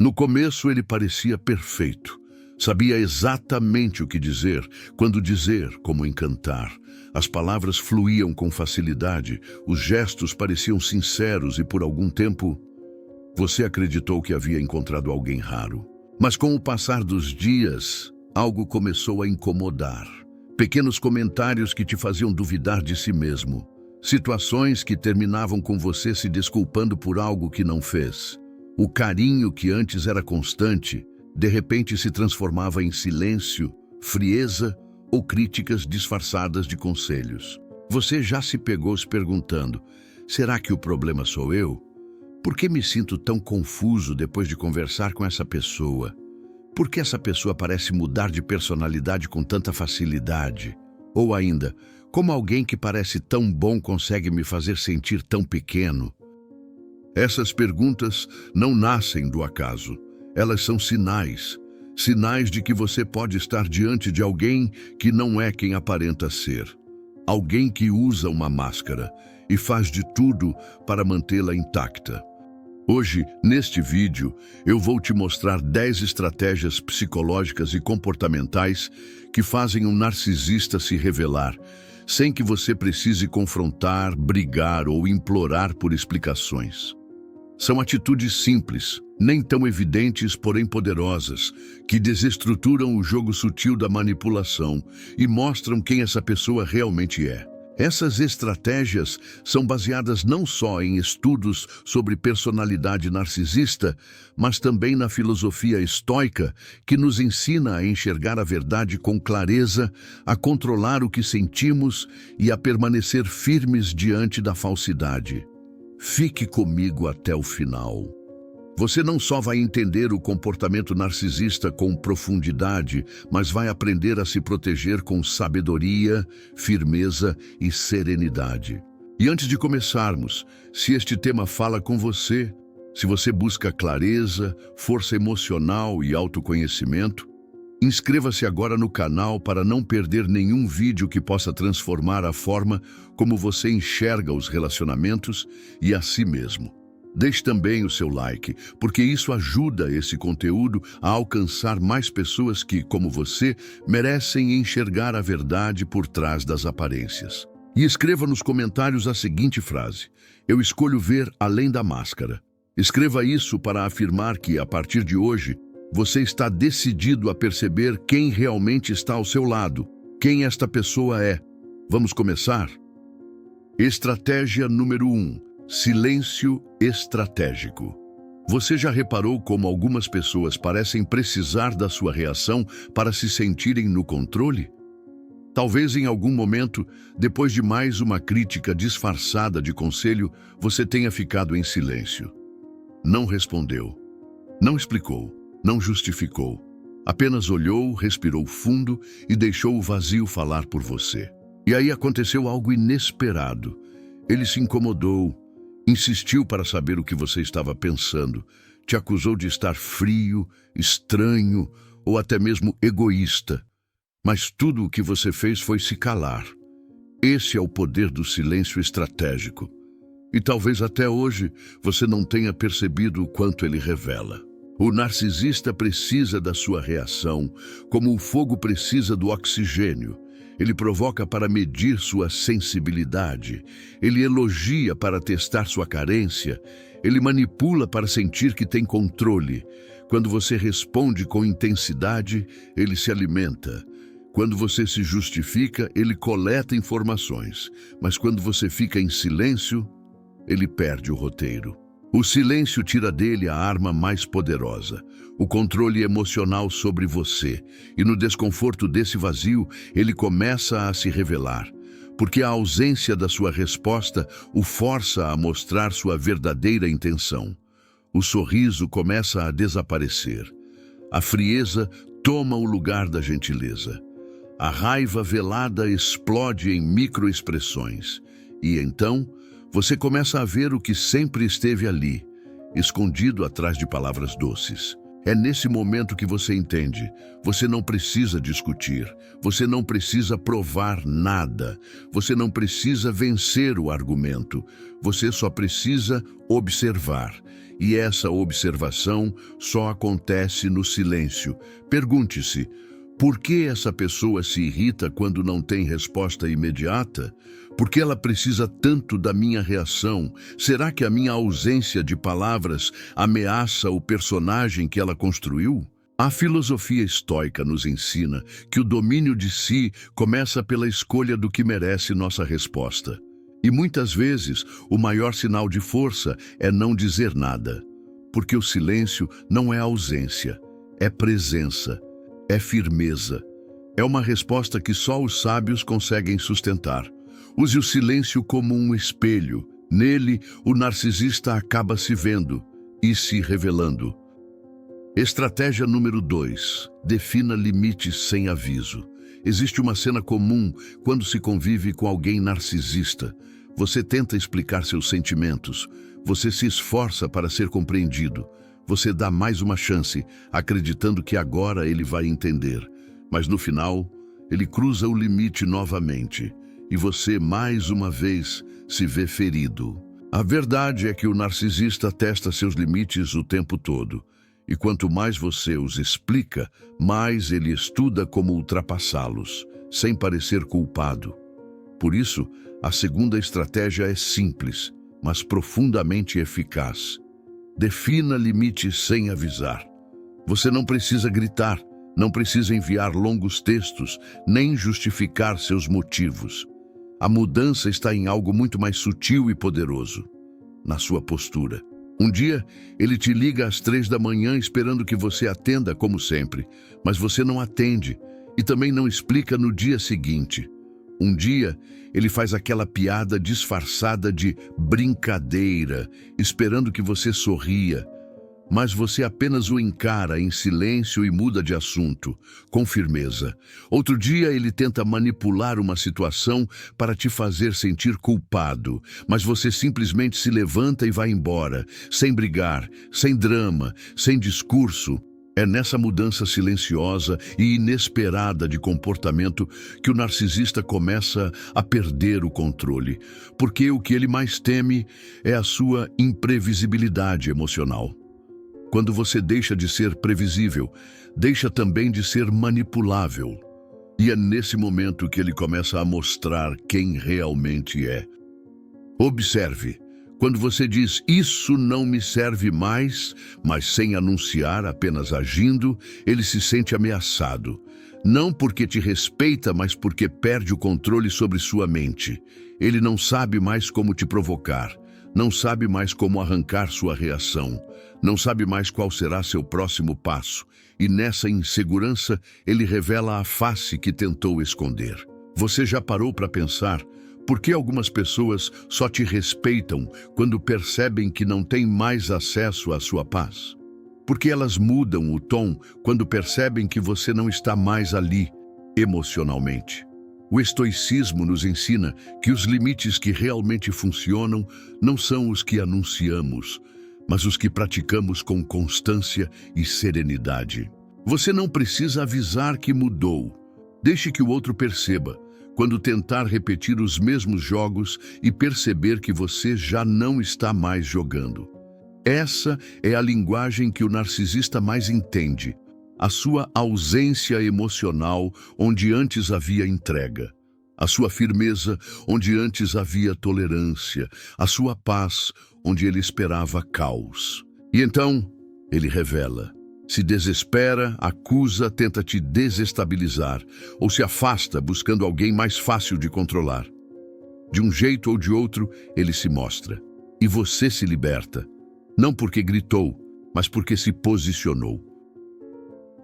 No começo ele parecia perfeito. Sabia exatamente o que dizer, quando dizer, como encantar. As palavras fluíam com facilidade, os gestos pareciam sinceros e por algum tempo você acreditou que havia encontrado alguém raro. Mas com o passar dos dias, algo começou a incomodar. Pequenos comentários que te faziam duvidar de si mesmo. Situações que terminavam com você se desculpando por algo que não fez. O carinho que antes era constante, de repente se transformava em silêncio, frieza ou críticas disfarçadas de conselhos. Você já se pegou se perguntando: será que o problema sou eu? Por que me sinto tão confuso depois de conversar com essa pessoa? Por que essa pessoa parece mudar de personalidade com tanta facilidade? Ou ainda, como alguém que parece tão bom consegue me fazer sentir tão pequeno? Essas perguntas não nascem do acaso. Elas são sinais. Sinais de que você pode estar diante de alguém que não é quem aparenta ser. Alguém que usa uma máscara e faz de tudo para mantê-la intacta. Hoje, neste vídeo, eu vou te mostrar 10 estratégias psicológicas e comportamentais que fazem um narcisista se revelar, sem que você precise confrontar, brigar ou implorar por explicações. São atitudes simples, nem tão evidentes, porém poderosas, que desestruturam o jogo sutil da manipulação e mostram quem essa pessoa realmente é. Essas estratégias são baseadas não só em estudos sobre personalidade narcisista, mas também na filosofia estoica, que nos ensina a enxergar a verdade com clareza, a controlar o que sentimos e a permanecer firmes diante da falsidade. Fique comigo até o final. Você não só vai entender o comportamento narcisista com profundidade, mas vai aprender a se proteger com sabedoria, firmeza e serenidade. E antes de começarmos, se este tema fala com você, se você busca clareza, força emocional e autoconhecimento, inscreva-se agora no canal para não perder nenhum vídeo que possa transformar a forma como você enxerga os relacionamentos e a si mesmo. Deixe também o seu like, porque isso ajuda esse conteúdo a alcançar mais pessoas que, como você, merecem enxergar a verdade por trás das aparências. E escreva nos comentários a seguinte frase: eu escolho ver além da máscara. Escreva isso para afirmar que, a partir de hoje, você está decidido a perceber quem realmente está ao seu lado, quem esta pessoa é. Vamos começar? Estratégia número 1. Silêncio estratégico. Você já reparou como algumas pessoas parecem precisar da sua reação para se sentirem no controle? Talvez em algum momento, depois de mais uma crítica disfarçada de conselho, você tenha ficado em silêncio. Não respondeu, não explicou, não justificou. Apenas olhou, respirou fundo e deixou o vazio falar por você. E aí aconteceu algo inesperado. Ele se incomodou. Insistiu para saber o que você estava pensando, te acusou de estar frio, estranho ou até mesmo egoísta. Mas tudo o que você fez foi se calar. Esse é o poder do silêncio estratégico. E talvez até hoje você não tenha percebido o quanto ele revela. O narcisista precisa da sua reação, como o fogo precisa do oxigênio. Ele provoca para medir sua sensibilidade. Ele elogia para testar sua carência. Ele manipula para sentir que tem controle. Quando você responde com intensidade, ele se alimenta. Quando você se justifica, ele coleta informações. Mas quando você fica em silêncio, ele perde o roteiro. O silêncio tira dele a arma mais poderosa, o controle emocional sobre você. E no desconforto desse vazio, ele começa a se revelar, porque a ausência da sua resposta o força a mostrar sua verdadeira intenção. O sorriso começa a desaparecer. A frieza toma o lugar da gentileza. A raiva velada explode em microexpressões. E então, você começa a ver o que sempre esteve ali, escondido atrás de palavras doces. É nesse momento que você entende. Você não precisa discutir. Você não precisa provar nada. Você não precisa vencer o argumento. Você só precisa observar. e essa observação só acontece no silêncio. Pergunte-se: por que essa pessoa se irrita quando não tem resposta imediata? Por que ela precisa tanto da minha reação? Será que a minha ausência de palavras ameaça o personagem que ela construiu? A filosofia estoica nos ensina que o domínio de si começa pela escolha do que merece nossa resposta. E muitas vezes o maior sinal de força é não dizer nada, porque o silêncio não é ausência, é presença, é firmeza. É uma resposta que só os sábios conseguem sustentar. Use o silêncio como um espelho. Nele, o narcisista acaba se vendo e se revelando. Estratégia número 2. Defina limites sem aviso. Existe uma cena comum quando se convive com alguém narcisista. Você tenta explicar seus sentimentos. Você se esforça para ser compreendido. Você dá mais uma chance, acreditando que agora ele vai entender. Mas no final, ele cruza o limite novamente. E você, mais uma vez, se vê ferido. A verdade é que o narcisista testa seus limites o tempo todo. E quanto mais você os explica, mais ele estuda como ultrapassá-los, sem parecer culpado. Por isso, a segunda estratégia é simples, mas profundamente eficaz. Defina limites sem avisar. Você não precisa gritar, não precisa enviar longos textos, nem justificar seus motivos. A mudança está em algo muito mais sutil e poderoso, na sua postura. Um dia, ele te liga às 3 da manhã esperando que você atenda como sempre, mas você não atende e também não explica no dia seguinte. Um dia, ele faz aquela piada disfarçada de brincadeira, esperando que você sorria, mas você apenas o encara em silêncio e muda de assunto, com firmeza. Outro dia ele tenta manipular uma situação para te fazer sentir culpado, mas você simplesmente se levanta e vai embora, sem brigar, sem drama, sem discurso. É nessa mudança silenciosa e inesperada de comportamento que o narcisista começa a perder o controle, porque o que ele mais teme é a sua imprevisibilidade emocional. Quando você deixa de ser previsível, deixa também de ser manipulável. E é nesse momento que ele começa a mostrar quem realmente é. Observe, quando você diz "isso não me serve mais", mas sem anunciar, apenas agindo, ele se sente ameaçado. Não porque te respeita, mas porque perde o controle sobre sua mente. Ele não sabe mais como te provocar. Não sabe mais como arrancar sua reação, não sabe mais qual será seu próximo passo, e nessa insegurança ele revela a face que tentou esconder. Você já parou para pensar por que algumas pessoas só te respeitam quando percebem que não têm mais acesso à sua paz? Porque elas mudam o tom quando percebem que você não está mais ali, emocionalmente. O estoicismo nos ensina que os limites que realmente funcionam não são os que anunciamos, mas os que praticamos com constância e serenidade. Você não precisa avisar que mudou. Deixe que o outro perceba, quando tentar repetir os mesmos jogos e perceber que você já não está mais jogando. Essa é a linguagem que o narcisista mais entende. A sua ausência emocional, onde antes havia entrega. A sua firmeza, onde antes havia tolerância. A sua paz, onde ele esperava caos. E então, ele revela. Se desespera, acusa, tenta te desestabilizar, ou se afasta buscando alguém mais fácil de controlar. De um jeito ou de outro, ele se mostra. E você se liberta. Não porque gritou, mas porque se posicionou.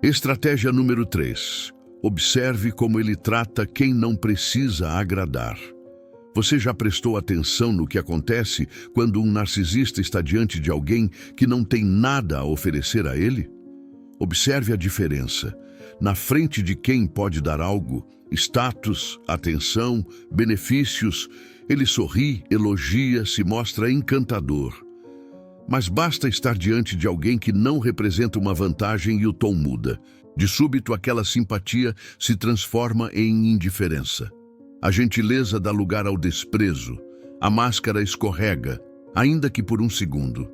Estratégia número 3. Observe como ele trata quem não precisa agradar. Você já prestou atenção no que acontece quando um narcisista está diante de alguém que não tem nada a oferecer a ele? Observe a diferença. Na frente de quem pode dar algo, status, atenção, benefícios, ele sorri, elogia, se mostra encantador. Mas basta estar diante de alguém que não representa uma vantagem e o tom muda. De súbito, aquela simpatia se transforma em indiferença. A gentileza dá lugar ao desprezo. A máscara escorrega, ainda que por um segundo.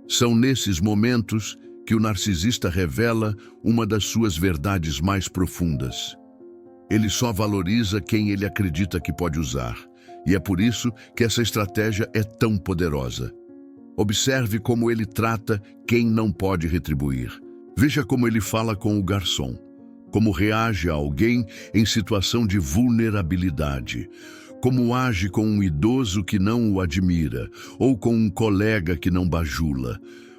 São nesses momentos que o narcisista revela uma das suas verdades mais profundas. Ele só valoriza quem ele acredita que pode usar, e é por isso que essa estratégia é tão poderosa. Observe como ele trata quem não pode retribuir. Veja como ele fala com o garçom, como reage a alguém em situação de vulnerabilidade, como age com um idoso que não o admira, ou com um colega que não bajula.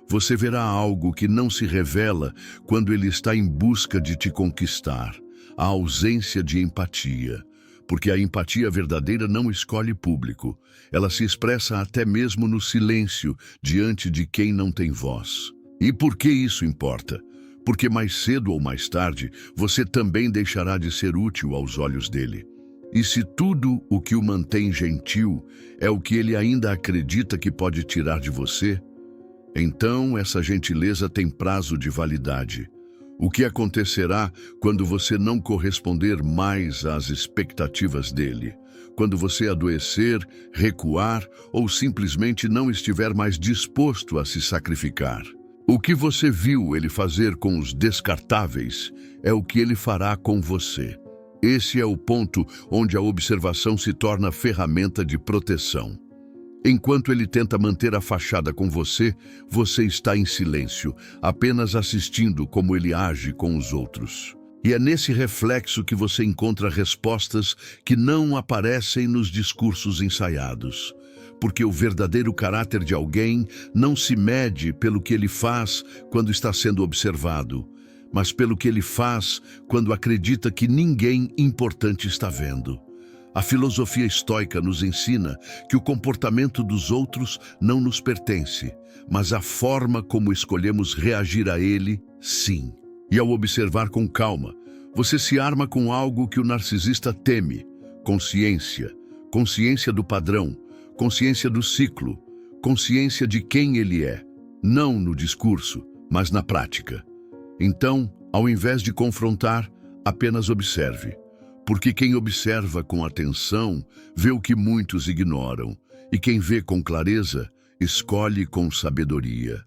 Você verá algo que não se revela quando ele está em busca de te conquistar: a ausência de empatia. Porque a empatia verdadeira não escolhe público. Ela se expressa até mesmo no silêncio diante de quem não tem voz. E por que isso importa? Porque mais cedo ou mais tarde, você também deixará de ser útil aos olhos dele. E se tudo o que o mantém gentil é o que ele ainda acredita que pode tirar de você, então essa gentileza tem prazo de validade. O que acontecerá quando você não corresponder mais às expectativas dele? Quando você adoecer, recuar ou simplesmente não estiver mais disposto a se sacrificar? O que você viu ele fazer com os descartáveis é o que ele fará com você. Esse é o ponto onde a observação se torna ferramenta de proteção. Enquanto ele tenta manter a fachada com você, você está em silêncio, apenas assistindo como ele age com os outros. E é nesse reflexo que você encontra respostas que não aparecem nos discursos ensaiados. Porque o verdadeiro caráter de alguém não se mede pelo que ele faz quando está sendo observado, mas pelo que ele faz quando acredita que ninguém importante está vendo. A filosofia estoica nos ensina que o comportamento dos outros não nos pertence, mas a forma como escolhemos reagir a ele, sim. E ao observar com calma, você se arma com algo que o narcisista teme: consciência, consciência do padrão, consciência do ciclo, consciência de quem ele é, não no discurso, mas na prática. Então, ao invés de confrontar, apenas observe. Porque quem observa com atenção vê o que muitos ignoram, e quem vê com clareza escolhe com sabedoria.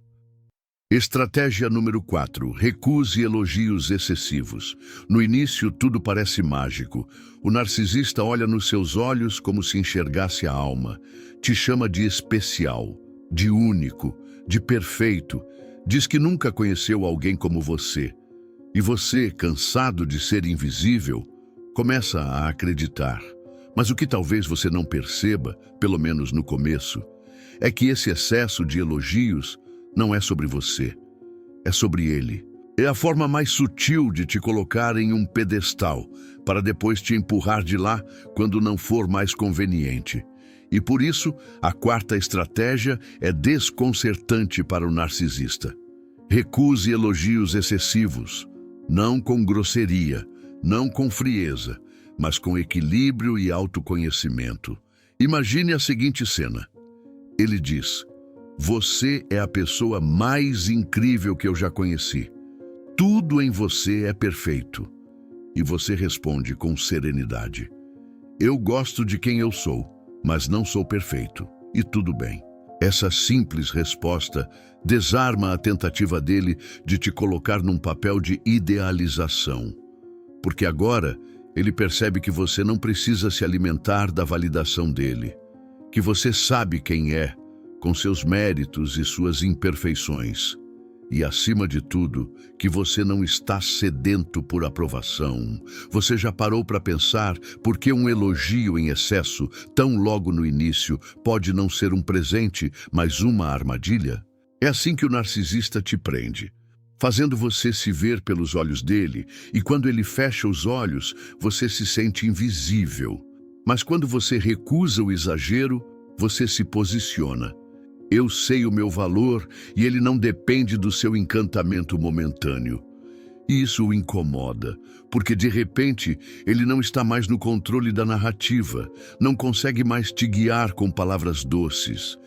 Estratégia número 4. Recuse elogios excessivos. No início, tudo parece mágico. O narcisista olha nos seus olhos como se enxergasse a alma. Te chama de especial, de único, de perfeito. Diz que nunca conheceu alguém como você. E você, cansado de ser invisível, começa a acreditar. Mas o que talvez você não perceba, pelo menos no começo, é que esse excesso de elogios não é sobre você, é sobre ele. É a forma mais sutil de te colocar em um pedestal, para depois te empurrar de lá quando não for mais conveniente. E por isso, a quarta estratégia é desconcertante para o narcisista. Recuse elogios excessivos, não com grosseria, não com frieza, mas com equilíbrio e autoconhecimento. Imagine a seguinte cena. Ele diz: você é a pessoa mais incrível que eu já conheci. Tudo em você é perfeito. E você responde com serenidade: eu gosto de quem eu sou, mas não sou perfeito. E tudo bem. Essa simples resposta desarma a tentativa dele de te colocar num papel de idealização. Porque agora ele percebe que você não precisa se alimentar da validação dele, que você sabe quem é, com seus méritos e suas imperfeições. E, acima de tudo, que você não está sedento por aprovação. Você já parou para pensar por que um elogio em excesso, tão logo no início, pode não ser um presente, mas uma armadilha? É assim que o narcisista te prende, fazendo você se ver pelos olhos dele, e quando ele fecha os olhos, você se sente invisível. Mas quando você recusa o exagero, você se posiciona. Eu sei o meu valor e ele não depende do seu encantamento momentâneo. E isso o incomoda, porque de repente ele não está mais no controle da narrativa, não consegue mais te guiar com palavras doces.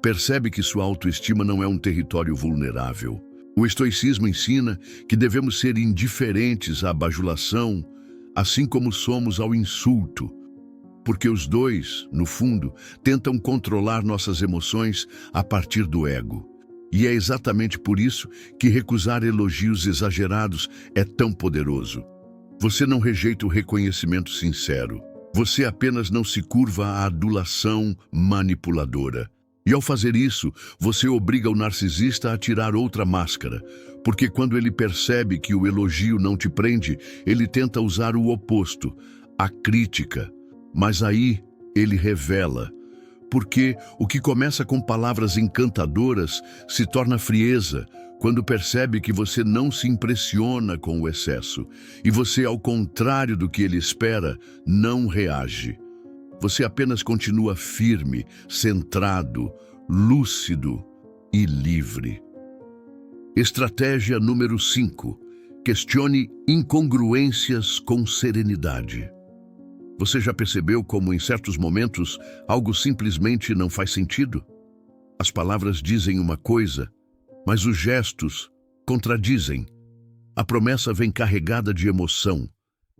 Percebe que sua autoestima não é um território vulnerável. O estoicismo ensina que devemos ser indiferentes à bajulação, assim como somos ao insulto. Porque os dois, no fundo, tentam controlar nossas emoções a partir do ego. E é exatamente por isso que recusar elogios exagerados é tão poderoso. Você não rejeita o reconhecimento sincero. Você apenas não se curva à adulação manipuladora. E ao fazer isso, você obriga o narcisista a tirar outra máscara, porque quando ele percebe que o elogio não te prende, ele tenta usar o oposto, a crítica. Mas aí ele revela, porque o que começa com palavras encantadoras se torna frieza, quando percebe que você não se impressiona com o excesso, e você, ao contrário do que ele espera, não reage. Você apenas continua firme, centrado, lúcido e livre. Estratégia número 5. Questione incongruências com serenidade. Você já percebeu como, em certos momentos, algo simplesmente não faz sentido? As palavras dizem uma coisa, mas os gestos contradizem. A promessa vem carregada de emoção,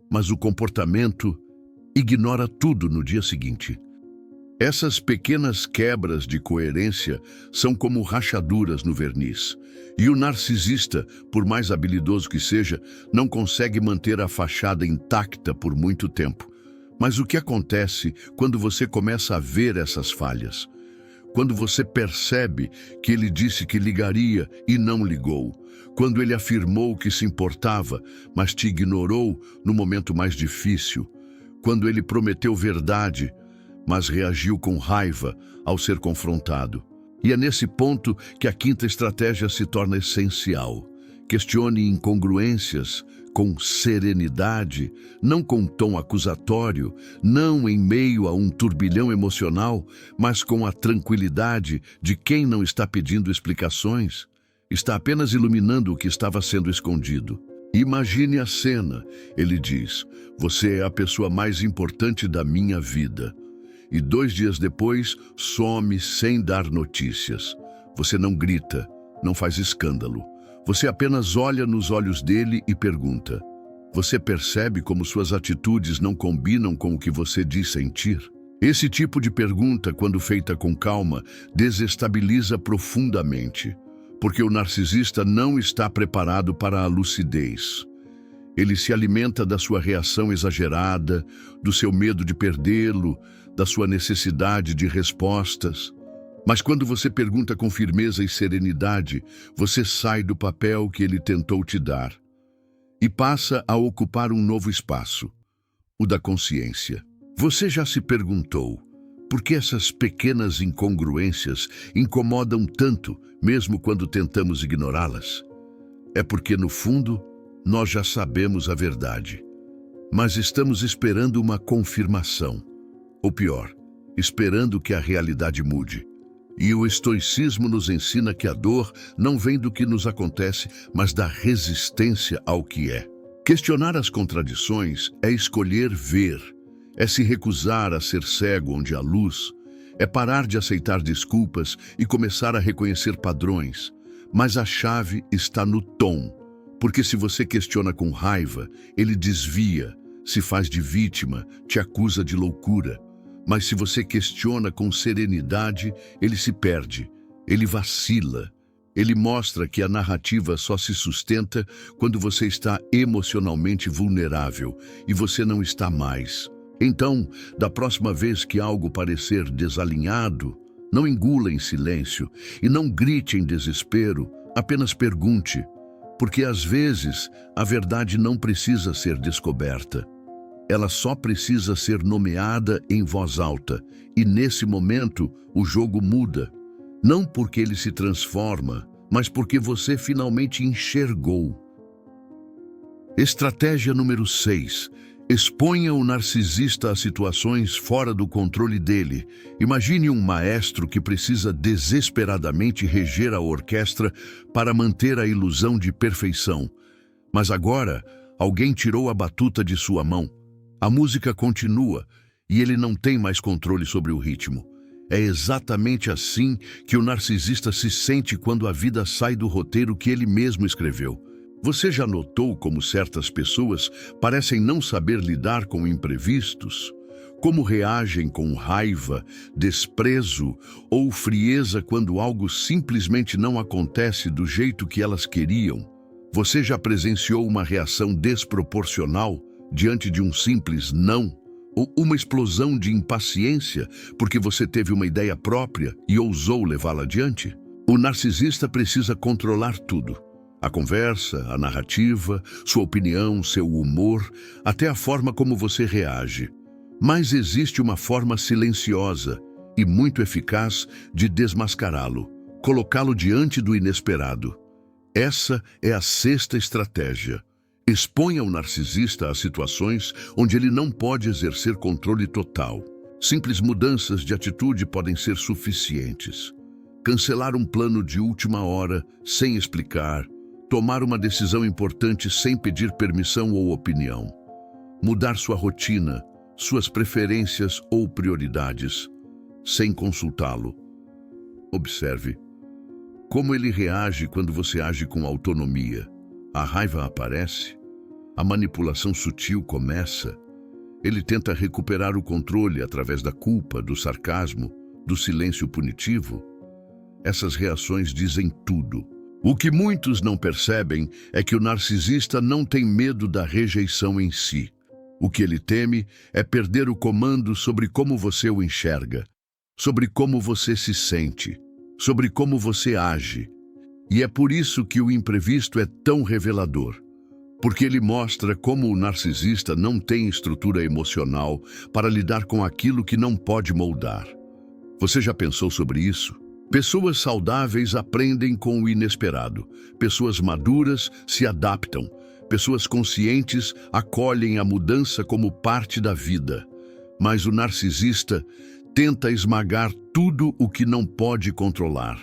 mas o comportamento ignora tudo no dia seguinte. Essas pequenas quebras de coerência são como rachaduras no verniz. E o narcisista, por mais habilidoso que seja, não consegue manter a fachada intacta por muito tempo. Mas o que acontece quando você começa a ver essas falhas? Quando você percebe que ele disse que ligaria e não ligou. Quando ele afirmou que se importava, mas te ignorou no momento mais difícil. Quando ele prometeu verdade, mas reagiu com raiva ao ser confrontado. E é nesse ponto que a quinta estratégia se torna essencial. Questione incongruências com serenidade, não com tom acusatório, não em meio a um turbilhão emocional, mas com a tranquilidade de quem não está pedindo explicações, está apenas iluminando o que estava sendo escondido. Imagine a cena, ele diz, você é a pessoa mais importante da minha vida. E 2 dias depois, some sem dar notícias. Você não grita, não faz escândalo. Você apenas olha nos olhos dele e pergunta: você percebe como suas atitudes não combinam com o que você diz sentir? Esse tipo de pergunta, quando feita com calma, desestabiliza profundamente, porque o narcisista não está preparado para a lucidez. Ele se alimenta da sua reação exagerada, do seu medo de perdê-lo, da sua necessidade de respostas. Mas quando você pergunta com firmeza e serenidade, você sai do papel que ele tentou te dar e passa a ocupar um novo espaço, o da consciência. Você já se perguntou por que essas pequenas incongruências incomodam tanto, mesmo quando tentamos ignorá-las? É porque, no fundo, nós já sabemos a verdade, mas estamos esperando uma confirmação. Ou pior, esperando que a realidade mude. E o estoicismo nos ensina que a dor não vem do que nos acontece, mas da resistência ao que é. Questionar as contradições é escolher ver, é se recusar a ser cego onde há luz, é parar de aceitar desculpas e começar a reconhecer padrões. Mas a chave está no tom, porque se você questiona com raiva, ele desvia, se faz de vítima, te acusa de loucura. Mas se você questiona com serenidade, ele se perde, ele vacila. Ele mostra que a narrativa só se sustenta quando você está emocionalmente vulnerável e você não está mais. Então, da próxima vez que algo parecer desalinhado, não engula em silêncio e não grite em desespero, apenas pergunte, porque às vezes a verdade não precisa ser descoberta. Ela só precisa ser nomeada em voz alta, e nesse momento o jogo muda. Não porque ele se transforma, mas porque você finalmente enxergou. Estratégia número 6. Exponha o narcisista a situações fora do controle dele. Imagine um maestro que precisa desesperadamente reger a orquestra para manter a ilusão de perfeição. Mas agora, alguém tirou a batuta de sua mão. A música continua e ele não tem mais controle sobre o ritmo. É exatamente assim que o narcisista se sente quando a vida sai do roteiro que ele mesmo escreveu. Você já notou como certas pessoas parecem não saber lidar com imprevistos? Como reagem com raiva, desprezo ou frieza quando algo simplesmente não acontece do jeito que elas queriam? Você já presenciou uma reação desproporcional diante de um simples não? Ou uma explosão de impaciência porque você teve uma ideia própria e ousou levá-la adiante? O narcisista precisa controlar tudo. A conversa, a narrativa, sua opinião, seu humor, até a forma como você reage. Mas existe uma forma silenciosa e muito eficaz de desmascará-lo, colocá-lo diante do inesperado. Essa é a sexta estratégia. Exponha o narcisista a situações onde ele não pode exercer controle total. Simples mudanças de atitude podem ser suficientes. Cancelar um plano de última hora sem explicar, tomar uma decisão importante sem pedir permissão ou opinião, mudar sua rotina, suas preferências ou prioridades, sem consultá-lo. Observe como ele reage quando você age com autonomia. A raiva aparece, a manipulação sutil começa, ele tenta recuperar o controle através da culpa, do sarcasmo, do silêncio punitivo. Essas reações dizem tudo. O que muitos não percebem é que o narcisista não tem medo da rejeição em si. O que ele teme é perder o comando sobre como você o enxerga, sobre como você se sente, sobre como você age. E é por isso que o imprevisto é tão revelador, porque ele mostra como o narcisista não tem estrutura emocional para lidar com aquilo que não pode moldar. Você já pensou sobre isso? Pessoas saudáveis aprendem com o inesperado, pessoas maduras se adaptam, pessoas conscientes acolhem a mudança como parte da vida. Mas o narcisista tenta esmagar tudo o que não pode controlar.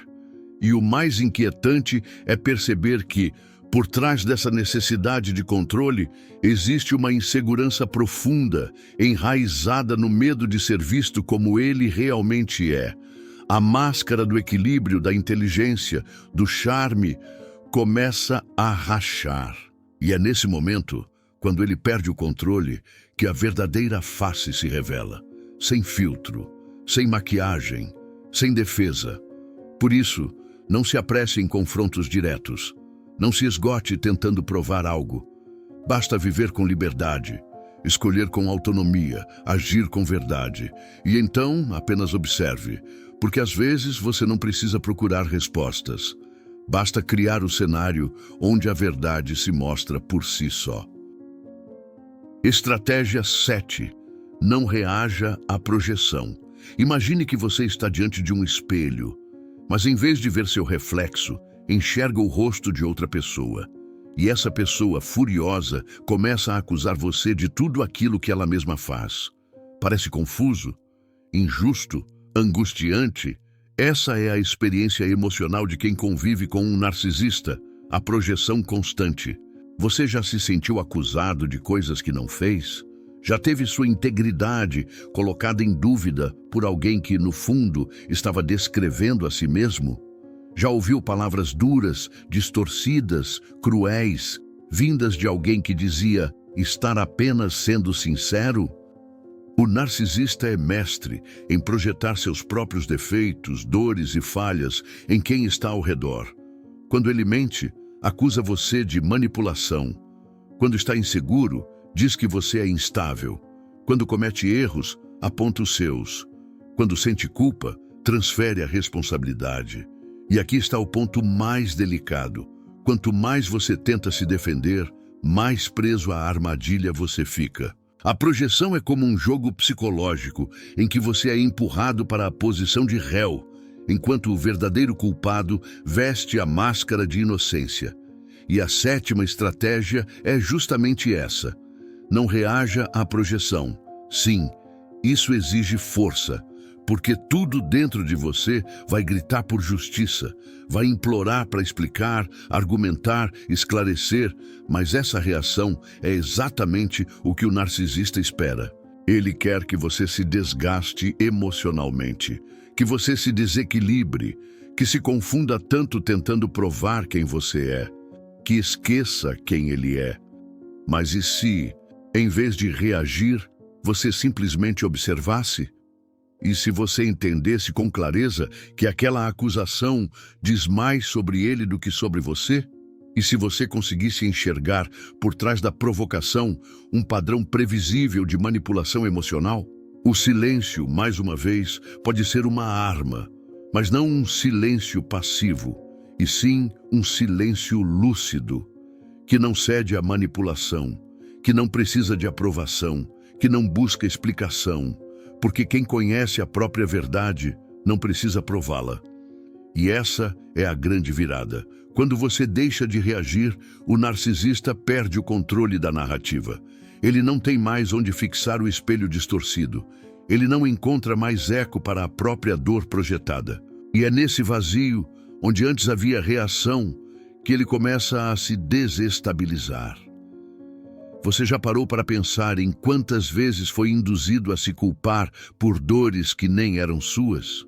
E o mais inquietante é perceber que, por trás dessa necessidade de controle, existe uma insegurança profunda, enraizada no medo de ser visto como ele realmente é. A máscara do equilíbrio, da inteligência, do charme, começa a rachar. E é nesse momento, quando ele perde o controle, que a verdadeira face se revela. Sem filtro, sem maquiagem, sem defesa. Por isso, não se apresse em confrontos diretos. Não se esgote tentando provar algo. Basta viver com liberdade, escolher com autonomia, agir com verdade. E então, apenas observe, porque às vezes você não precisa procurar respostas. Basta criar o cenário onde a verdade se mostra por si só. Estratégia 7. Não reaja à projeção. Imagine que você está diante de um espelho, mas em vez de ver seu reflexo, enxerga o rosto de outra pessoa. E essa pessoa, furiosa, começa a acusar você de tudo aquilo que ela mesma faz. Parece confuso, injusto, angustiante. Essa é a experiência emocional de quem convive com um narcisista, a projeção constante. Você já se sentiu acusado de coisas que não fez? Já teve sua integridade colocada em dúvida por alguém que, no fundo, estava descrevendo a si mesmo? Já ouviu palavras duras, distorcidas, cruéis, vindas de alguém que dizia estar apenas sendo sincero? O narcisista é mestre em projetar seus próprios defeitos, dores e falhas em quem está ao redor. Quando ele mente, acusa você de manipulação. Quando está inseguro, diz que você é instável. Quando comete erros, aponta os seus. Quando sente culpa, transfere a responsabilidade. E aqui está o ponto mais delicado. Quanto mais você tenta se defender, mais preso à armadilha você fica. A projeção é como um jogo psicológico em que você é empurrado para a posição de réu, enquanto o verdadeiro culpado veste a máscara de inocência. E a sétima estratégia é justamente essa. Não reaja à projeção. Sim, isso exige força, porque tudo dentro de você vai gritar por justiça, vai implorar para explicar, argumentar, esclarecer, mas essa reação é exatamente o que o narcisista espera. Ele quer que você se desgaste emocionalmente, que você se desequilibre, que se confunda tanto tentando provar quem você é, que esqueça quem ele é. Mas e se, em vez de reagir, você simplesmente observasse? E se você entendesse com clareza que aquela acusação diz mais sobre ele do que sobre você? E se você conseguisse enxergar, por trás da provocação, um padrão previsível de manipulação emocional? O silêncio, mais uma vez, pode ser uma arma, mas não um silêncio passivo, e sim um silêncio lúcido, que não cede à manipulação, que não precisa de aprovação, que não busca explicação, porque quem conhece a própria verdade não precisa prová-la. E essa é a grande virada. Quando você deixa de reagir, o narcisista perde o controle da narrativa. Ele não tem mais onde fixar o espelho distorcido. Ele não encontra mais eco para a própria dor projetada. E é nesse vazio, onde antes havia reação, que ele começa a se desestabilizar. Você já parou para pensar em quantas vezes foi induzido a se culpar por dores que nem eram suas?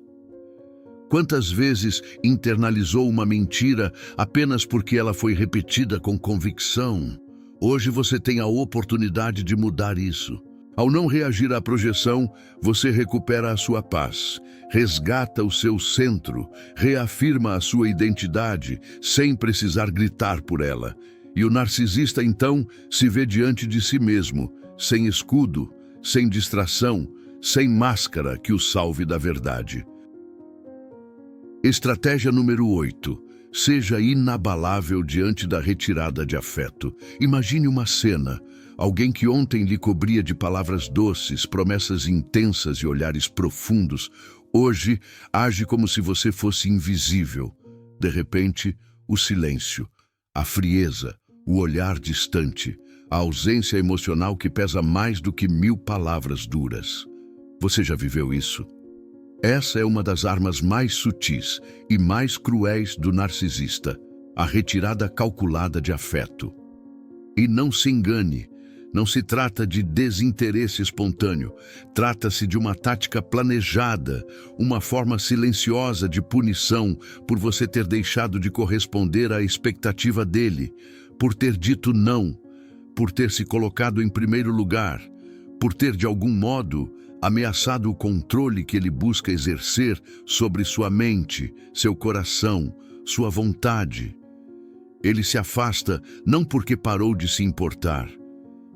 Quantas vezes internalizou uma mentira apenas porque ela foi repetida com convicção? Hoje você tem a oportunidade de mudar isso. Ao não reagir à projeção, você recupera a sua paz, resgata o seu centro, reafirma a sua identidade, sem precisar gritar por ela. E o narcisista, então, se vê diante de si mesmo, sem escudo, sem distração, sem máscara que o salve da verdade. Estratégia número 8. Seja inabalável diante da retirada de afeto. Imagine uma cena. Alguém que ontem lhe cobria de palavras doces, promessas intensas e olhares profundos, hoje age como se você fosse invisível. De repente, o silêncio, a frieza, o olhar distante, a ausência emocional que pesa mais do que 1000 palavras duras. Você já viveu isso? Essa é uma das armas mais sutis e mais cruéis do narcisista, a retirada calculada de afeto. E não se engane, não se trata de desinteresse espontâneo, trata-se de uma tática planejada, uma forma silenciosa de punição por você ter deixado de corresponder à expectativa dele, por ter dito não, por ter se colocado em primeiro lugar, por ter de algum modo ameaçado o controle que ele busca exercer sobre sua mente, seu coração, sua vontade. Ele se afasta não porque parou de se importar,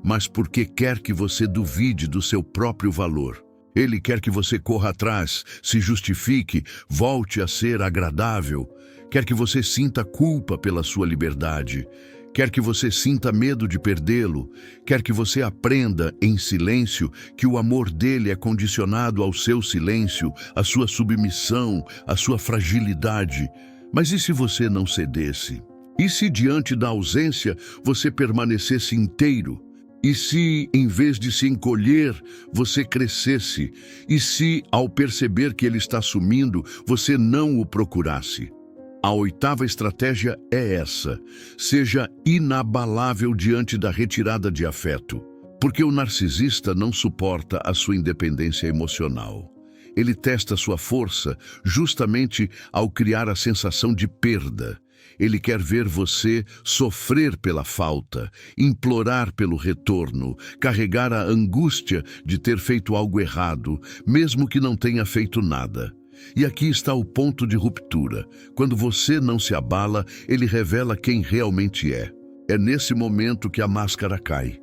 mas porque quer que você duvide do seu próprio valor. Ele quer que você corra atrás, se justifique, volte a ser agradável. Quer que você sinta culpa pela sua liberdade. Quer que você sinta medo de perdê-lo, quer que você aprenda, em silêncio, que o amor dele é condicionado ao seu silêncio, à sua submissão, à sua fragilidade. Mas e se você não cedesse? E se diante da ausência você permanecesse inteiro? E se, em vez de se encolher, você crescesse? E se, ao perceber que ele está sumindo, você não o procurasse? A 8ª estratégia é essa: seja inabalável diante da retirada de afeto. Porque o narcisista não suporta a sua independência emocional. Ele testa sua força justamente ao criar a sensação de perda. Ele quer ver você sofrer pela falta, implorar pelo retorno, carregar a angústia de ter feito algo errado, mesmo que não tenha feito nada. E aqui está o ponto de ruptura. Quando você não se abala, ele revela quem realmente é. É nesse momento que a máscara cai.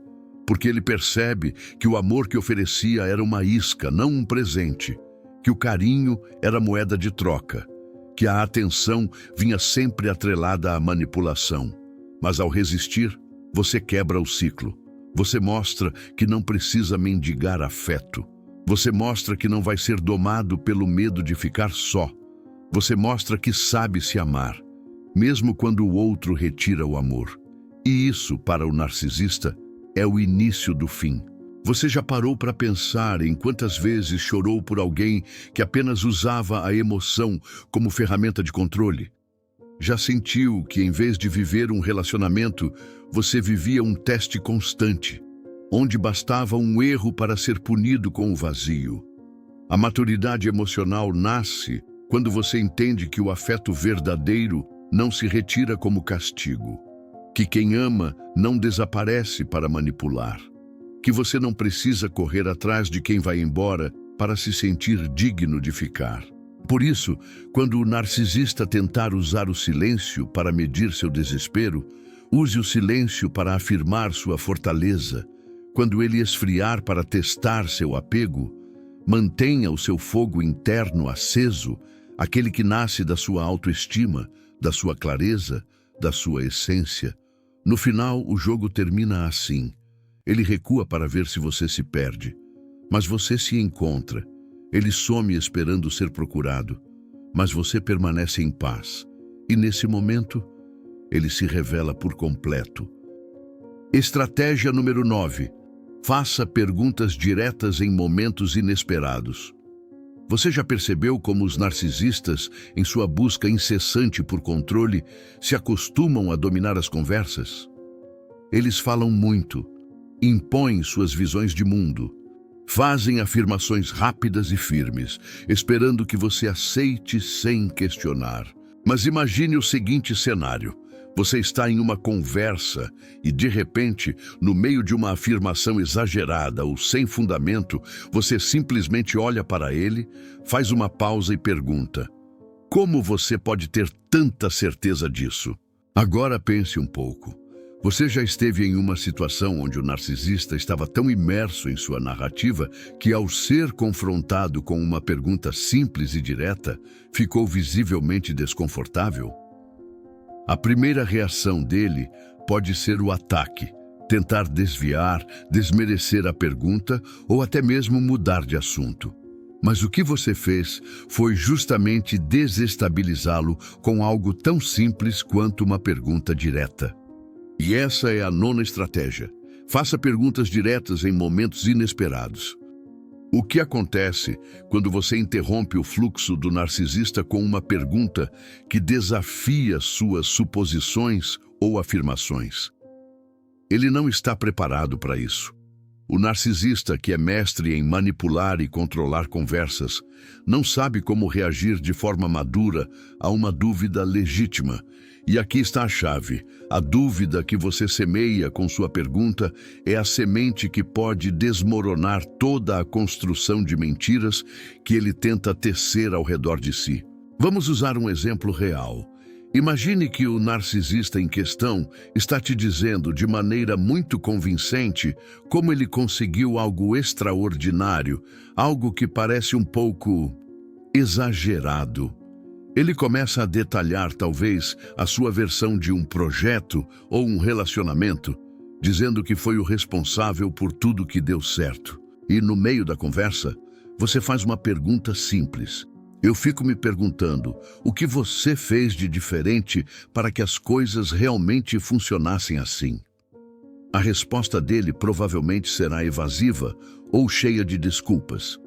Porque ele percebe que o amor que oferecia era uma isca, não um presente. Que o carinho era moeda de troca. Que a atenção vinha sempre atrelada à manipulação. Mas ao resistir, você quebra o ciclo. Você mostra que não precisa mendigar afeto. Você mostra que não vai ser domado pelo medo de ficar só. Você mostra que sabe se amar, mesmo quando o outro retira o amor. E isso, para o narcisista, é o início do fim. Você já parou para pensar em quantas vezes chorou por alguém que apenas usava a emoção como ferramenta de controle? Já sentiu que, em vez de viver um relacionamento, você vivia um teste constante, onde bastava um erro para ser punido com o vazio? A maturidade emocional nasce quando você entende que o afeto verdadeiro não se retira como castigo, que quem ama não desaparece para manipular, que você não precisa correr atrás de quem vai embora para se sentir digno de ficar. Por isso, quando o narcisista tentar usar o silêncio para medir seu desespero, use o silêncio para afirmar sua fortaleza. Quando ele esfriar para testar seu apego, mantenha o seu fogo interno aceso, aquele que nasce da sua autoestima, da sua clareza, da sua essência. No final, o jogo termina assim. Ele recua para ver se você se perde, mas você se encontra. Ele some esperando ser procurado, mas você permanece em paz. E nesse momento, ele se revela por completo. Estratégia número 9. Faça perguntas diretas em momentos inesperados. Você já percebeu como os narcisistas, em sua busca incessante por controle, se acostumam a dominar as conversas? Eles falam muito, impõem suas visões de mundo, fazem afirmações rápidas e firmes, esperando que você aceite sem questionar. Mas imagine o seguinte cenário. Você está em uma conversa e, de repente, no meio de uma afirmação exagerada ou sem fundamento, você simplesmente olha para ele, faz uma pausa e pergunta: como você pode ter tanta certeza disso? Agora pense um pouco. Você já esteve em uma situação onde o narcisista estava tão imerso em sua narrativa que, ao ser confrontado com uma pergunta simples e direta, ficou visivelmente desconfortável? A primeira reação dele pode ser o ataque, tentar desviar, desmerecer a pergunta ou até mesmo mudar de assunto. Mas o que você fez foi justamente desestabilizá-lo com algo tão simples quanto uma pergunta direta. E essa é a 9ª estratégia. Faça perguntas diretas em momentos inesperados. O que acontece quando você interrompe o fluxo do narcisista com uma pergunta que desafia suas suposições ou afirmações? Ele não está preparado para isso. O narcisista, que é mestre em manipular e controlar conversas, não sabe como reagir de forma madura a uma dúvida legítima. E aqui está a chave. A dúvida que você semeia com sua pergunta é a semente que pode desmoronar toda a construção de mentiras que ele tenta tecer ao redor de si. Vamos usar um exemplo real. Imagine que o narcisista em questão está te dizendo de maneira muito convincente como ele conseguiu algo extraordinário, algo que parece um pouco exagerado. Ele começa a detalhar, talvez, a sua versão de um projeto ou um relacionamento, dizendo que foi o responsável por tudo que deu certo. E no meio da conversa, você faz uma pergunta simples. Eu fico me perguntando, o que você fez de diferente para que as coisas realmente funcionassem assim? A resposta dele provavelmente será evasiva ou cheia de desculpas.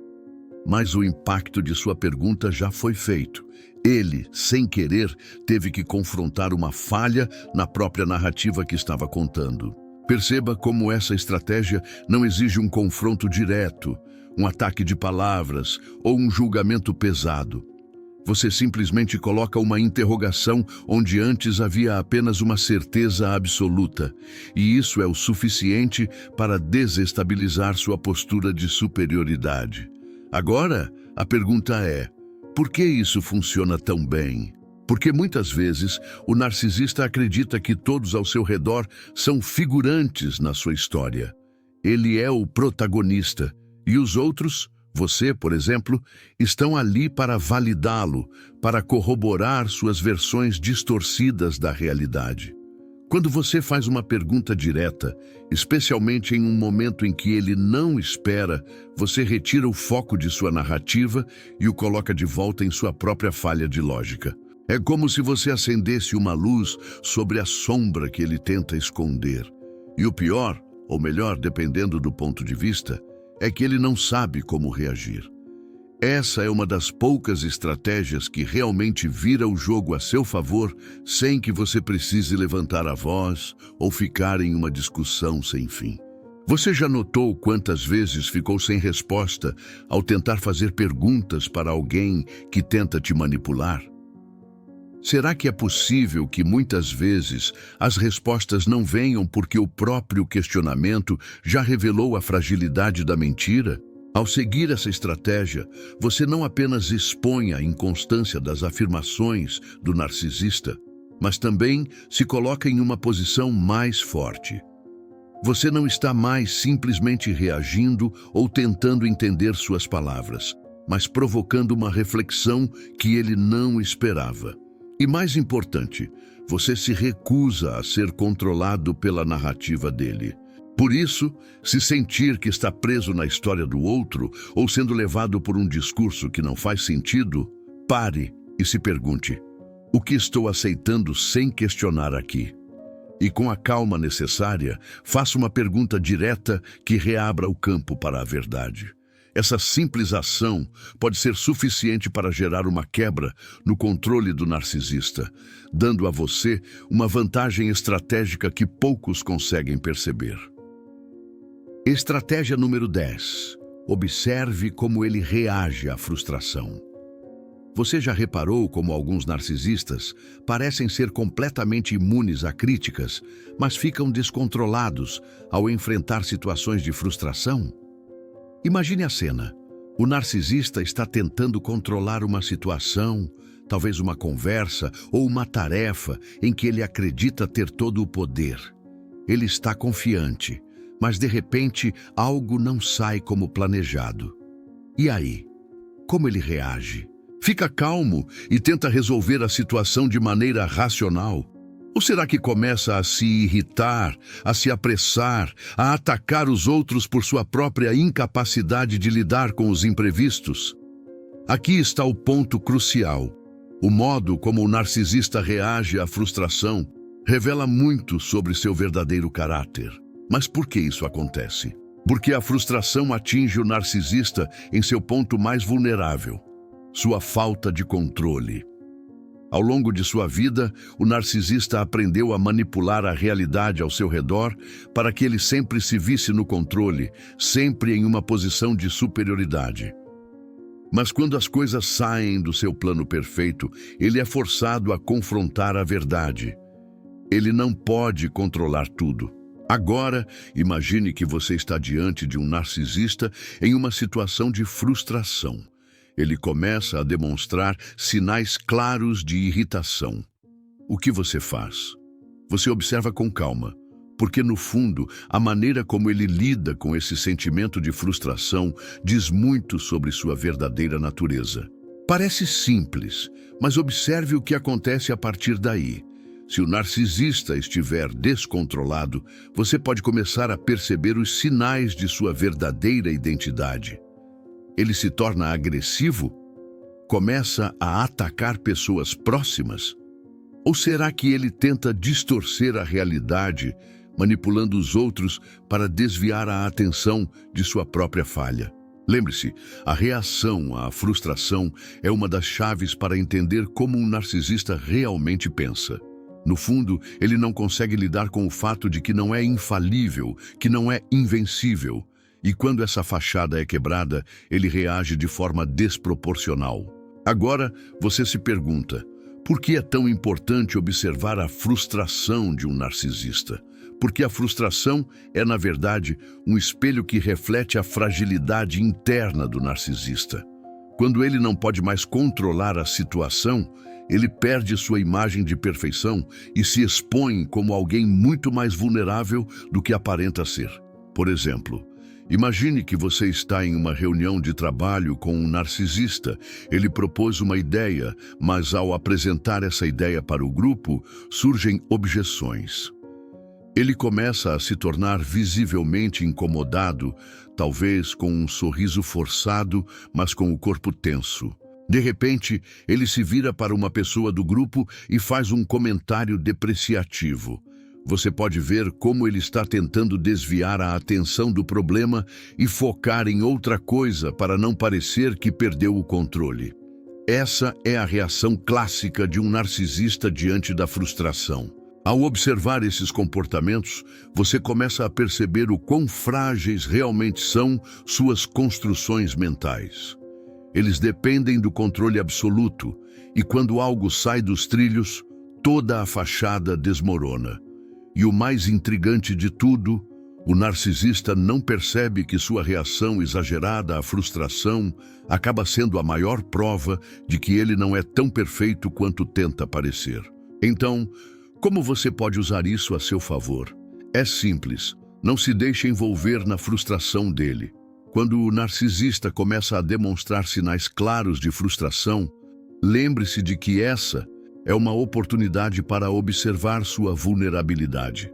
Mas o impacto de sua pergunta já foi feito. Ele, sem querer, teve que confrontar uma falha na própria narrativa que estava contando. Perceba como essa estratégia não exige um confronto direto, um ataque de palavras ou um julgamento pesado. Você simplesmente coloca uma interrogação onde antes havia apenas uma certeza absoluta, e isso é o suficiente para desestabilizar sua postura de superioridade. Agora, a pergunta é: por que isso funciona tão bem? Porque muitas vezes o narcisista acredita que todos ao seu redor são figurantes na sua história. Ele é o protagonista, e os outros, você, por exemplo, estão ali para validá-lo, para corroborar suas versões distorcidas da realidade. Quando você faz uma pergunta direta, especialmente em um momento em que ele não espera, você retira o foco de sua narrativa e o coloca de volta em sua própria falha de lógica. É como se você acendesse uma luz sobre a sombra que ele tenta esconder. E o pior, ou melhor, dependendo do ponto de vista, é que ele não sabe como reagir. Essa é uma das poucas estratégias que realmente vira o jogo a seu favor sem que você precise levantar a voz ou ficar em uma discussão sem fim. Você já notou quantas vezes ficou sem resposta ao tentar fazer perguntas para alguém que tenta te manipular? Será que é possível que muitas vezes as respostas não venham porque o próprio questionamento já revelou a fragilidade da mentira? Ao seguir essa estratégia, você não apenas expõe a inconstância das afirmações do narcisista, mas também se coloca em uma posição mais forte. Você não está mais simplesmente reagindo ou tentando entender suas palavras, mas provocando uma reflexão que ele não esperava. E mais importante, você se recusa a ser controlado pela narrativa dele. Por isso, se sentir que está preso na história do outro ou sendo levado por um discurso que não faz sentido, pare e se pergunte: o que estou aceitando sem questionar aqui? E com a calma necessária, faça uma pergunta direta que reabra o campo para a verdade. Essa simples ação pode ser suficiente para gerar uma quebra no controle do narcisista, dando a você uma vantagem estratégica que poucos conseguem perceber. Estratégia número 10. Observe como ele reage à frustração. Você já reparou como alguns narcisistas parecem ser completamente imunes a críticas, mas ficam descontrolados ao enfrentar situações de frustração? Imagine a cena. O narcisista está tentando controlar uma situação, talvez uma conversa ou uma tarefa em que ele acredita ter todo o poder. Ele está confiante, mas de repente algo não sai como planejado. E aí? Como ele reage? Fica calmo e tenta resolver a situação de maneira racional? Ou será que começa a se irritar, a se apressar, a atacar os outros por sua própria incapacidade de lidar com os imprevistos? Aqui está o ponto crucial. O modo como o narcisista reage à frustração revela muito sobre seu verdadeiro caráter. Mas por que isso acontece? Porque a frustração atinge o narcisista em seu ponto mais vulnerável, sua falta de controle. Ao longo de sua vida, o narcisista aprendeu a manipular a realidade ao seu redor para que ele sempre se visse no controle, sempre em uma posição de superioridade. Mas quando as coisas saem do seu plano perfeito, ele é forçado a confrontar a verdade. Ele não pode controlar tudo. Agora, imagine que você está diante de um narcisista em uma situação de frustração. Ele começa a demonstrar sinais claros de irritação. O que você faz? Você observa com calma, porque no fundo, a maneira como ele lida com esse sentimento de frustração diz muito sobre sua verdadeira natureza. Parece simples, mas observe o que acontece a partir daí. Se o narcisista estiver descontrolado, você pode começar a perceber os sinais de sua verdadeira identidade. Ele se torna agressivo? Começa a atacar pessoas próximas? Ou será que ele tenta distorcer a realidade, manipulando os outros para desviar a atenção de sua própria falha? Lembre-se, a reação à frustração é uma das chaves para entender como um narcisista realmente pensa. No fundo, ele não consegue lidar com o fato de que não é infalível, que não é invencível. E quando essa fachada é quebrada, ele reage de forma desproporcional. Agora, você se pergunta, por que é tão importante observar a frustração de um narcisista? Porque a frustração é, na verdade, um espelho que reflete a fragilidade interna do narcisista. Quando ele não pode mais controlar a situação, ele perde sua imagem de perfeição e se expõe como alguém muito mais vulnerável do que aparenta ser. Por exemplo, imagine que você está em uma reunião de trabalho com um narcisista. Ele propôs uma ideia, mas ao apresentar essa ideia para o grupo, surgem objeções. Ele começa a se tornar visivelmente incomodado, talvez com um sorriso forçado, mas com o corpo tenso. De repente, ele se vira para uma pessoa do grupo e faz um comentário depreciativo. Você pode ver como ele está tentando desviar a atenção do problema e focar em outra coisa para não parecer que perdeu o controle. Essa é a reação clássica de um narcisista diante da frustração. Ao observar esses comportamentos, você começa a perceber o quão frágeis realmente são suas construções mentais. Eles dependem do controle absoluto, e quando algo sai dos trilhos, toda a fachada desmorona. E o mais intrigante de tudo, o narcisista não percebe que sua reação exagerada à frustração acaba sendo a maior prova de que ele não é tão perfeito quanto tenta parecer. Então, como você pode usar isso a seu favor? É simples, não se deixe envolver na frustração dele. Quando o narcisista começa a demonstrar sinais claros de frustração, lembre-se de que essa é uma oportunidade para observar sua vulnerabilidade.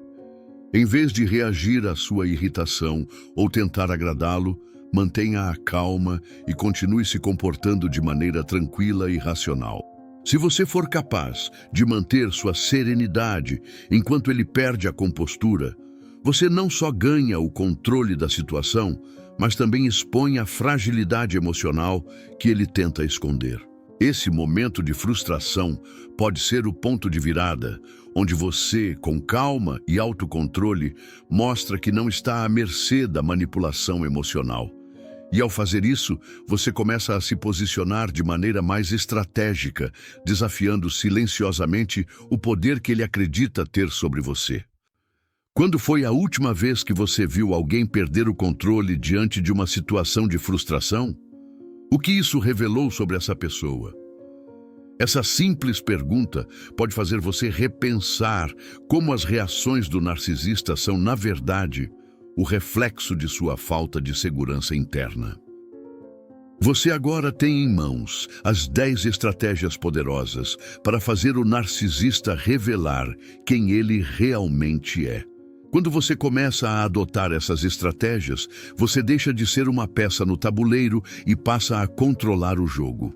Em vez de reagir à sua irritação ou tentar agradá-lo, mantenha a calma e continue se comportando de maneira tranquila e racional. Se você for capaz de manter sua serenidade enquanto ele perde a compostura, você não só ganha o controle da situação, mas também expõe a fragilidade emocional que ele tenta esconder. Esse momento de frustração pode ser o ponto de virada, onde você, com calma e autocontrole, mostra que não está à mercê da manipulação emocional. E ao fazer isso, você começa a se posicionar de maneira mais estratégica, desafiando silenciosamente o poder que ele acredita ter sobre você. Quando foi a última vez que você viu alguém perder o controle diante de uma situação de frustração? O que isso revelou sobre essa pessoa? Essa simples pergunta pode fazer você repensar como as reações do narcisista são, na verdade, o reflexo de sua falta de segurança interna. Você agora tem em mãos as 10 estratégias poderosas para fazer o narcisista revelar quem ele realmente é. Quando você começa a adotar essas estratégias, você deixa de ser uma peça no tabuleiro e passa a controlar o jogo.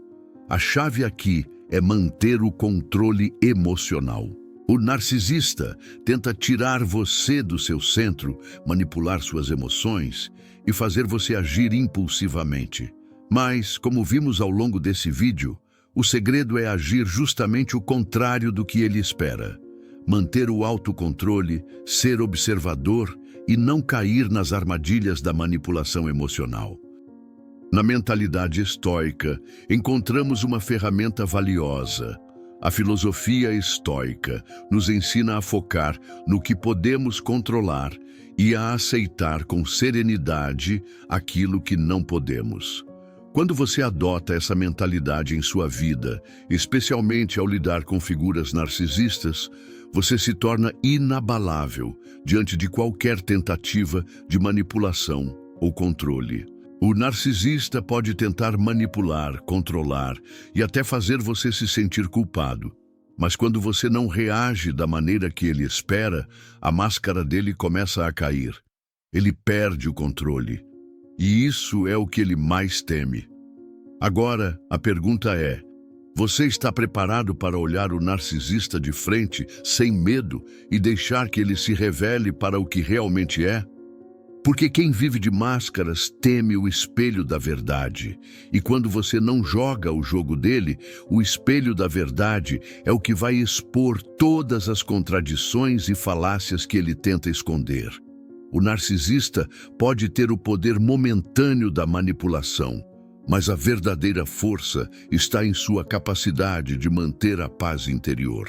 A chave aqui é manter o controle emocional. O narcisista tenta tirar você do seu centro, manipular suas emoções e fazer você agir impulsivamente. Mas, como vimos ao longo desse vídeo, o segredo é agir justamente o contrário do que ele espera. Manter o autocontrole, ser observador e não cair nas armadilhas da manipulação emocional. Na mentalidade estoica, encontramos uma ferramenta valiosa. A filosofia estoica nos ensina a focar no que podemos controlar e a aceitar com serenidade aquilo que não podemos. Quando você adota essa mentalidade em sua vida, especialmente ao lidar com figuras narcisistas, você se torna inabalável diante de qualquer tentativa de manipulação ou controle. O narcisista pode tentar manipular, controlar e até fazer você se sentir culpado. Mas quando você não reage da maneira que ele espera, a máscara dele começa a cair. Ele perde o controle. E isso é o que ele mais teme. Agora, a pergunta é: você está preparado para olhar o narcisista de frente, sem medo, e deixar que ele se revele para o que realmente é? Porque quem vive de máscaras teme o espelho da verdade. E quando você não joga o jogo dele, o espelho da verdade é o que vai expor todas as contradições e falácias que ele tenta esconder. O narcisista pode ter o poder momentâneo da manipulação, mas a verdadeira força está em sua capacidade de manter a paz interior.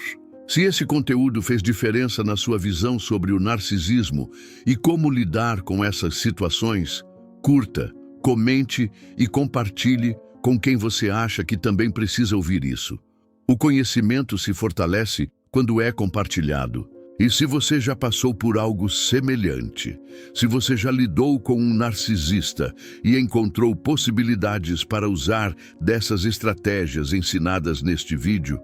Se esse conteúdo fez diferença na sua visão sobre o narcisismo e como lidar com essas situações, curta, comente e compartilhe com quem você acha que também precisa ouvir isso. O conhecimento se fortalece quando é compartilhado. E se você já passou por algo semelhante, se você já lidou com um narcisista e encontrou possibilidades para usar dessas estratégias ensinadas neste vídeo,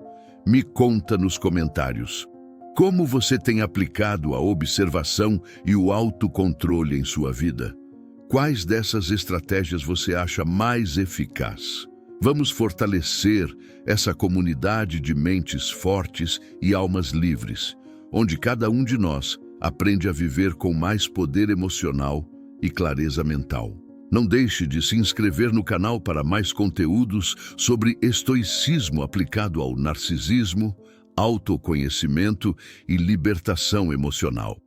me conta nos comentários. Como você tem aplicado a observação e o autocontrole em sua vida? Quais dessas estratégias você acha mais eficaz? Vamos fortalecer essa comunidade de mentes fortes e almas livres, onde cada um de nós aprende a viver com mais poder emocional e clareza mental. Não deixe de se inscrever no canal para mais conteúdos sobre estoicismo aplicado ao narcisismo, autoconhecimento e libertação emocional.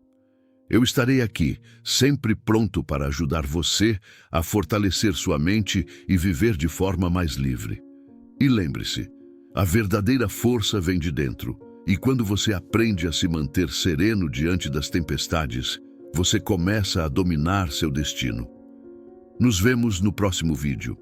Eu estarei aqui, sempre pronto para ajudar você a fortalecer sua mente e viver de forma mais livre. E lembre-se, a verdadeira força vem de dentro, e quando você aprende a se manter sereno diante das tempestades, você começa a dominar seu destino. Nos vemos no próximo vídeo.